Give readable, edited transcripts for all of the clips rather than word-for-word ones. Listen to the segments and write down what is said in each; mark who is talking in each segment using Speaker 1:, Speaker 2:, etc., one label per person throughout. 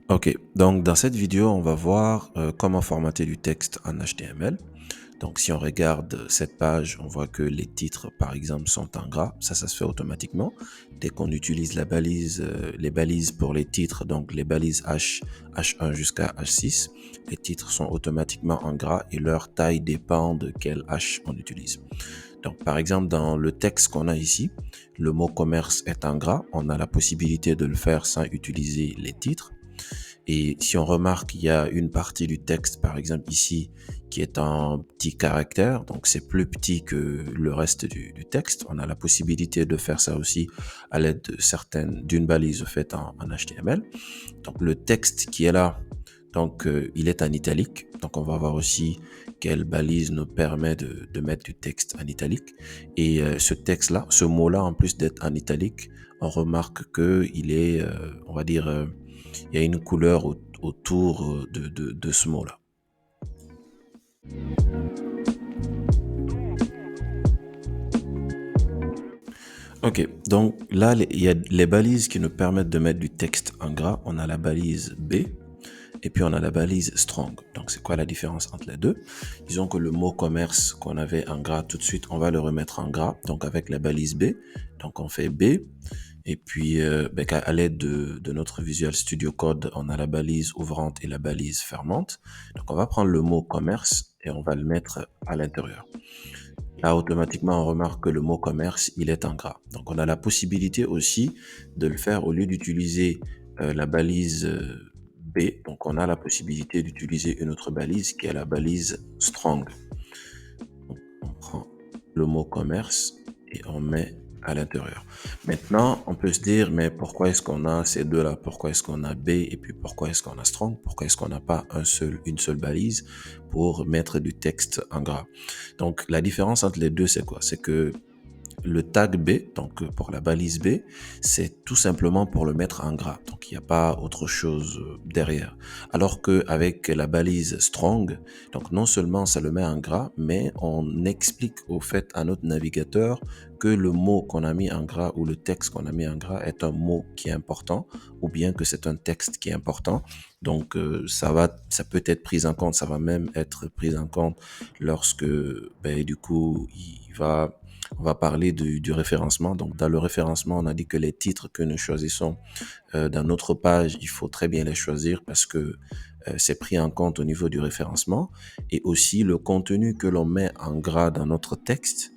Speaker 1: Ok, donc dans cette vidéo, on va voir comment formater du texte en HTML. Donc si on regarde cette page, on voit que les titres, par exemple, sont en gras. Ça se fait automatiquement. Dès qu'on utilise la balise, les balises pour les titres, donc les balises H1 jusqu'à H6, les titres sont automatiquement en gras et leur taille dépend de quel H on utilise. Donc par exemple, dans le texte qu'on a ici, le mot commerce est en gras. On a la possibilité de le faire sans utiliser les titres. Et si on remarque, il y a une partie du texte, par exemple ici, qui est en petit caractère, donc c'est plus petit que le reste du texte. On a la possibilité de faire ça aussi à l'aide d'une balise faite en HTML. Donc le texte qui est là, donc il est en italique. Donc on va voir aussi quelle balise nous permet de mettre du texte en italique. Et ce texte-là, ce mot-là, en plus d'être en italique, on remarque que il est, on va dire, il y a une couleur autour de ce mot-là. Ok, donc là, il y a les balises qui nous permettent de mettre du texte en gras. On a la balise B et puis on a la balise strong. Donc c'est quoi la différence entre les deux? Disons que le mot commerce qu'on avait en gras tout de suite, on va le remettre en gras. Donc avec la balise B, donc on fait B. Et puis, à l'aide de notre Visual Studio Code, on a la balise ouvrante et la balise fermante. Donc, on va prendre le mot commerce et on va le mettre à l'intérieur. Là, automatiquement, on remarque que le mot commerce, il est en gras. Donc, on a la possibilité aussi de le faire au lieu d'utiliser la balise B. Donc, on a la possibilité d'utiliser une autre balise qui est la balise strong. Donc, on prend le mot commerce et on met à l'intérieur. Maintenant, on peut se dire, mais pourquoi est-ce qu'on a ces deux-là? Pourquoi est-ce qu'on a B et puis pourquoi est-ce qu'on a strong? Pourquoi est-ce qu'on n'a pas une seule balise pour mettre du texte en gras? Donc, la différence entre les deux, c'est quoi? C'est que le tag B, donc pour la balise B, c'est tout simplement pour le mettre en gras. Donc il n'y a pas autre chose derrière. Alors que avec la balise strong, donc non seulement ça le met en gras, mais on explique au fait à notre navigateur que le mot qu'on a mis en gras ou le texte qu'on a mis en gras est un mot qui est important ou bien que c'est un texte qui est important. Donc ça peut être pris en compte, ça va même être pris en compte lorsque du coup on va parler du référencement. Donc, dans le référencement, on a dit que les titres que nous choisissons dans notre page, il faut très bien les choisir parce que c'est pris en compte au niveau du référencement. Et aussi, le contenu que l'on met en gras dans notre texte,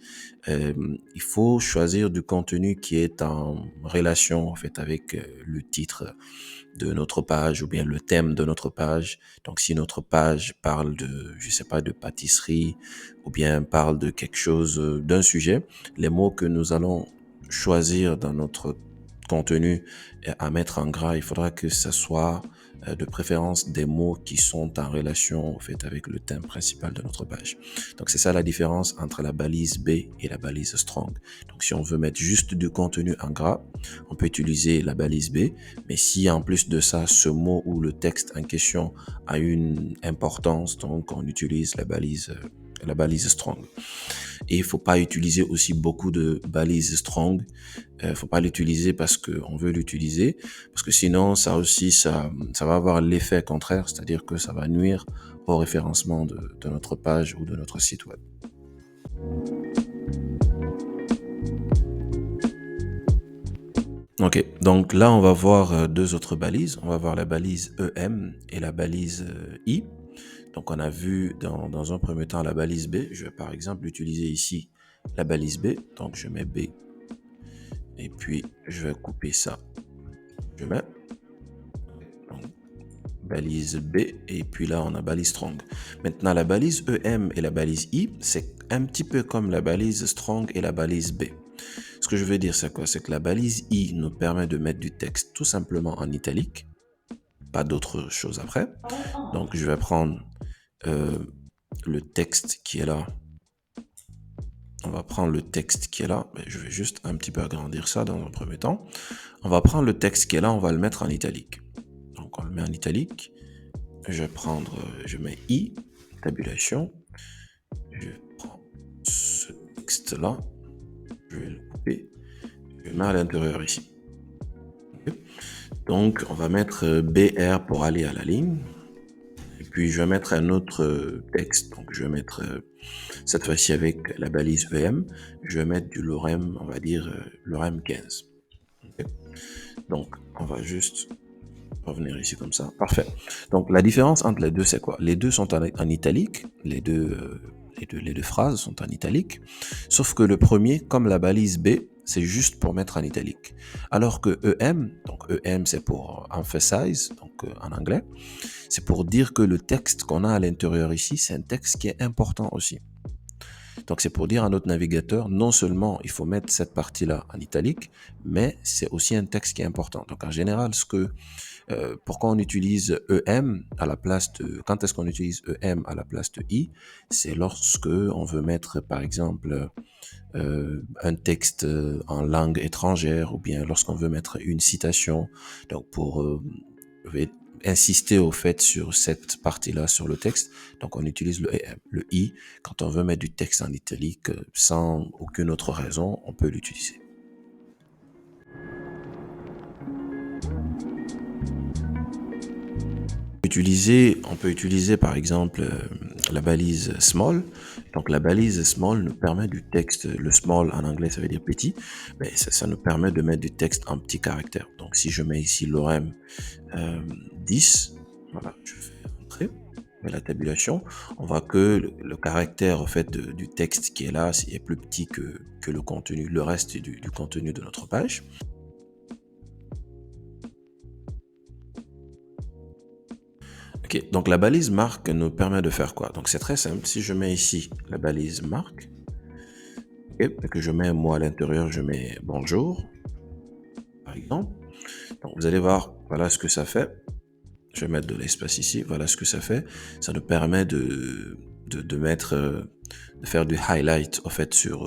Speaker 1: euh, il faut choisir du contenu qui est en relation en fait avec le titre de notre page ou bien le thème de notre page. Donc, si notre page parle de, je sais pas, de pâtisserie ou bien parle de quelque chose, d'un sujet, les mots que nous allons choisir dans notre contenu à mettre en gras, il faudra que ce soit de préférence des mots qui sont en relation en fait avec le thème principal de notre page. Donc c'est ça la différence entre la balise B et la balise strong. Donc si on veut mettre juste du contenu en gras, on peut utiliser la balise B, mais si en plus de ça, ce mot ou le texte en question a une importance, donc on utilise la balise strong. Et il faut pas utiliser aussi beaucoup de balises strong. Faut pas l'utiliser parce que on veut l'utiliser, parce que sinon ça va avoir l'effet contraire, c'est-à-dire que ça va nuire au référencement de notre page ou de notre site web. Ok, donc là on va voir deux autres balises. On va voir la balise EM et la balise I. Donc on a vu dans un premier temps la balise B. Je vais par exemple utiliser ici la balise B. Donc je mets B et puis je vais couper ça. Je mets donc, balise B et puis là on a balise strong. Maintenant la balise EM et la balise I, c'est un petit peu comme la balise strong et la balise B. Ce que je veux dire c'est quoi? C'est que la balise I nous permet de mettre du texte tout simplement en italique, pas d'autre chose après. Donc je vais prendre euh, le texte qui est là. On va prendre le texte qui est là. Je vais juste un petit peu agrandir ça dans un premier temps. On va prendre le texte qui est là, on va le mettre en italique. Donc on le met en italique. Je vais prendre, je mets I, tabulation. Je prends ce texte-là. Je vais le couper. Je le mets à l'intérieur ici. Okay. Donc, on va mettre BR pour aller à la ligne. Et puis, je vais mettre un autre texte. Donc, je vais mettre, cette fois-ci avec la balise EM, je vais mettre du lorem, on va dire lorem 15. Okay. Donc, on va juste revenir ici comme ça. Parfait. Donc, la différence entre les deux, c'est quoi? Les deux sont en italique. Les deux phrases sont en italique. Sauf que le premier, comme la balise B, c'est juste pour mettre en italique. Alors que EM, donc EM c'est pour emphasize, donc en anglais, c'est pour dire que le texte qu'on a à l'intérieur ici, c'est un texte qui est important aussi. Donc c'est pour dire à notre navigateur, non seulement il faut mettre cette partie-là en italique, mais c'est aussi un texte qui est important. Donc en général, pourquoi on utilise EM à la place de, quand est-ce qu'on utilise EM à la place de I? C'est lorsque on veut mettre, par exemple, un texte en langue étrangère, ou bien lorsqu'on veut mettre une citation. Donc pour insister au fait sur cette partie-là sur le texte, donc on utilise le EM. Le I, quand on veut mettre du texte en italique sans aucune autre raison, on peut l'utiliser. On peut utiliser par exemple la balise small. Donc la balise small nous permet du texte, le small en anglais ça veut dire petit, mais ça nous permet de mettre du texte en petits caractères. Donc si je mets ici lorem 10, voilà, je fais entrer la tabulation, on voit que le caractère en fait du texte qui est là est plus petit que le contenu, le reste du contenu de notre page. Ok, donc la balise marque nous permet de faire quoi? Donc c'est très simple, si je mets ici la balise marque, okay, et que je mets moi à l'intérieur, je mets bonjour, par exemple. Donc vous allez voir, voilà ce que ça fait. Je vais mettre de l'espace ici, voilà ce que ça fait. Ça nous permet de faire du highlight en fait sur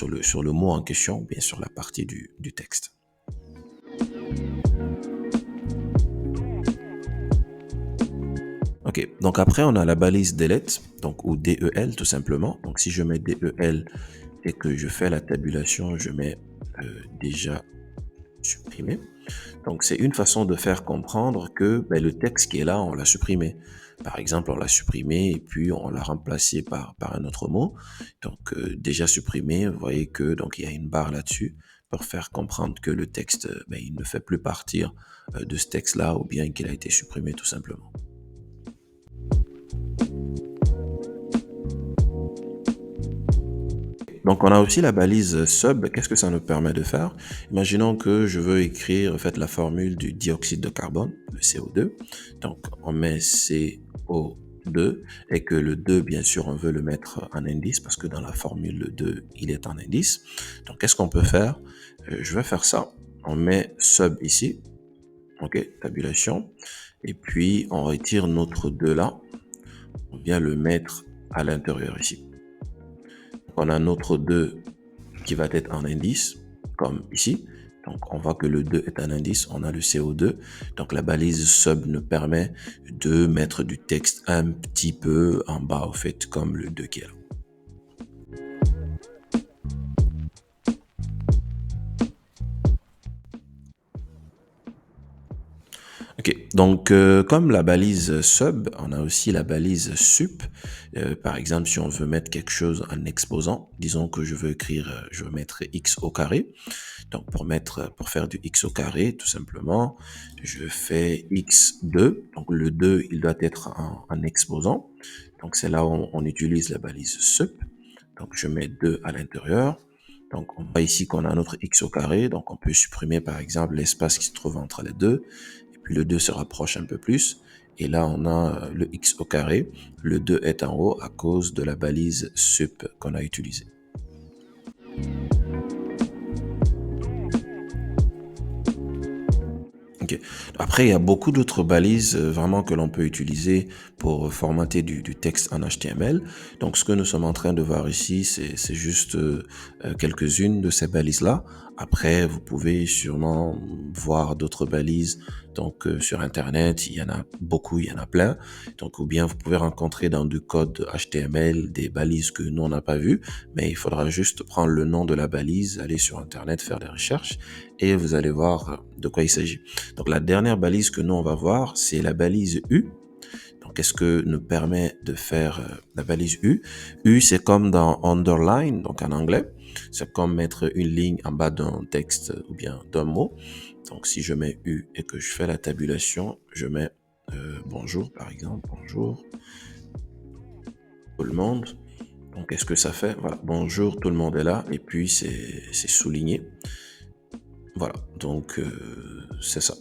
Speaker 1: le mot en question, bien sur la partie du texte. Ok, donc après on a la balise delete, donc ou DEL tout simplement. Donc si je mets DEL et que je fais la tabulation, je mets déjà supprimé. Donc c'est une façon de faire comprendre que le texte qui est là, on l'a supprimé. Par exemple, on l'a supprimé et puis on l'a remplacé par un autre mot. Donc déjà supprimé, vous voyez que donc il y a une barre là-dessus pour faire comprendre que le texte, il ne fait plus partir de ce texte-là ou bien qu'il a été supprimé tout simplement. Donc on a aussi la balise sub. Qu'est-ce que ça nous permet de faire? Imaginons que je veux écrire en fait la formule du dioxyde de carbone, le CO2. Donc on met CO2 et que le 2 bien sûr on veut le mettre en indice parce que dans la formule le 2 il est en indice. Donc qu'est-ce qu'on peut faire? Je vais faire ça. On met sub ici. Ok, tabulation. Et puis on retire notre 2 là. On vient le mettre à l'intérieur ici. On a notre 2 qui va être en indice, comme ici. Donc, on voit que le 2 est un indice, on a le CO2. Donc, la balise sub nous permet de mettre du texte un petit peu en bas, au fait, comme le 2 qui est là. Ok, donc comme la balise sub, on a aussi la balise sup. Par exemple, si on veut mettre quelque chose en exposant, disons que je veux écrire, je veux mettre x au carré. Donc pour faire du x au carré, tout simplement, je fais x2. Donc le 2, il doit être en exposant. Donc c'est là où on utilise la balise sup. Donc je mets 2 à l'intérieur. Donc on voit ici qu'on a notre x au carré. Donc on peut supprimer par exemple l'espace qui se trouve entre les deux. Puis le 2 se rapproche un peu plus. Et là, on a le x au carré. Le 2 est en haut à cause de la balise sup qu'on a utilisée. Okay. Après, il y a beaucoup d'autres balises vraiment que l'on peut utiliser pour formater du texte en HTML. Donc, ce que nous sommes en train de voir ici, c'est juste quelques-unes de ces balises-là. Après, vous pouvez sûrement voir d'autres balises Donc, sur Internet, il y en a beaucoup, il y en a plein. Donc, ou bien vous pouvez rencontrer dans du code HTML des balises que nous, on n'a pas vues, mais il faudra juste prendre le nom de la balise, aller sur Internet, faire des recherches, et vous allez voir de quoi il s'agit. Donc, la dernière balise que nous, on va voir, c'est la balise U. Donc, qu'est-ce que nous permet de faire la balise U? U, c'est comme dans underline, donc en anglais. C'est comme mettre une ligne en bas d'un texte ou bien d'un mot. Donc, si je mets U et que je fais la tabulation, je mets bonjour, par exemple. Bonjour tout le monde. Donc, qu'est-ce que ça fait? Voilà, bonjour, tout le monde est là. Et puis, c'est souligné. Voilà, donc c'est ça.